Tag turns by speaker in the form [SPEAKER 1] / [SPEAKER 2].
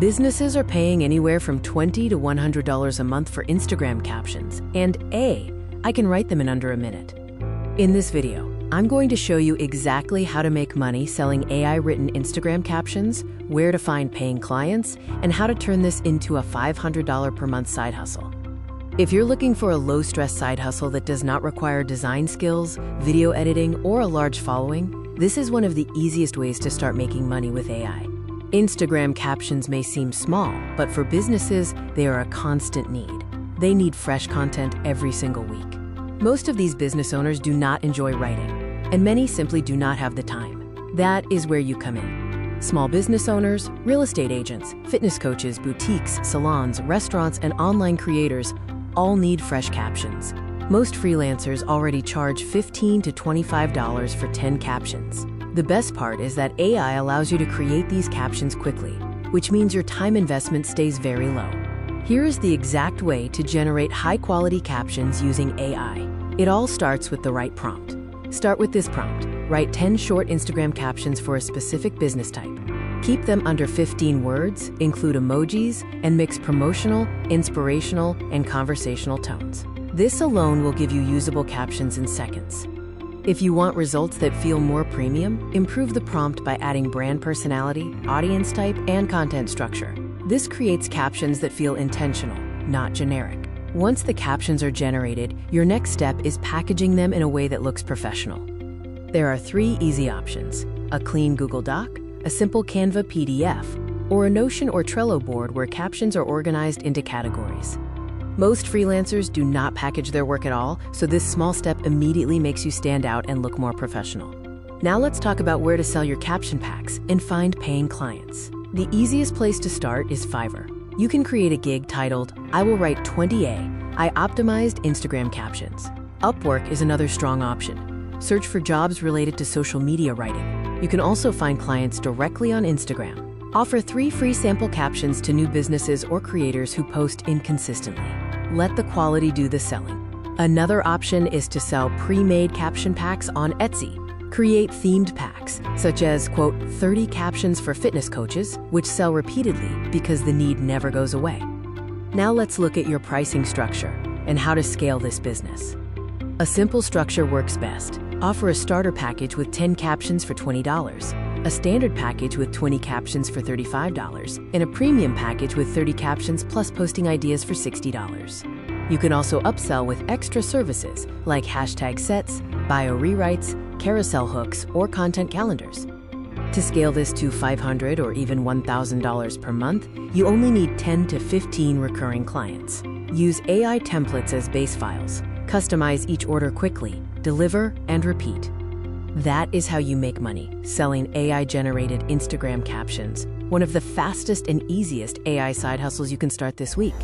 [SPEAKER 1] Businesses are paying anywhere from $20 to $100 a month for Instagram captions, and I can write them in under a minute. In this video, I'm going to show you exactly how to make money selling AI-written Instagram captions, where to find paying clients, and how to turn this into a $500 per month side hustle. If you're looking for a low-stress side hustle that does not require design skills, video editing, or a large following, this is one of the easiest ways to start making money with AI. Instagram captions may seem small, but for businesses, they are a constant need. They need fresh content every single week. Most of these business owners do not enjoy writing, and many simply do not have the time. That is where you come in. Small business owners, real estate agents, fitness coaches, boutiques, salons, restaurants, and online creators all need fresh captions. Most freelancers already charge $15 to $25 for 10 captions. The best part is that AI allows you to create these captions quickly, which means your time investment stays very low. Here is the exact way to generate high-quality captions using AI. It all starts with the right prompt. Start with this prompt. Write 10 short Instagram captions for a specific business type. Keep them under 15 words, include emojis, and mix promotional, inspirational, and conversational tones. This alone will give you usable captions in seconds. If you want results that feel more premium, improve the prompt by adding brand personality, audience type, and content structure. This creates captions that feel intentional, not generic. Once the captions are generated, your next step is packaging them in a way that looks professional. There are 3 easy options: a clean Google Doc, a simple Canva PDF, or a Notion or Trello board where captions are organized into categories. Most freelancers do not package their work at all, so this small step immediately makes you stand out and look more professional. Now let's talk about where to sell your caption packs and find paying clients. The easiest place to start is Fiverr. You can create a gig titled, "I will write 20 AI optimized Instagram captions." Upwork is another strong option. Search for jobs related to social media writing. You can also find clients directly on Instagram. Offer 3 free sample captions to new businesses or creators who post inconsistently. Let the quality do the selling. Another option is to sell pre-made caption packs on Etsy. Create themed packs, such as, quote, 30 captions for fitness coaches, which sell repeatedly because the need never goes away. Now let's look at your pricing structure and how to scale this business. A simple structure works best. Offer a starter package with 10 captions for $20, a standard package with 20 captions for $35, and a premium package with 30 captions plus posting ideas for $60. You can also upsell with extra services like hashtag sets, bio rewrites, carousel hooks, or content calendars. To scale this to $500 or even $1,000 per month, you only need 10 to 15 recurring clients. Use AI templates as base files. Customize each order quickly, deliver, and repeat. That is how you make money, selling AI-generated Instagram captions, one of the fastest and easiest AI side hustles you can start this week.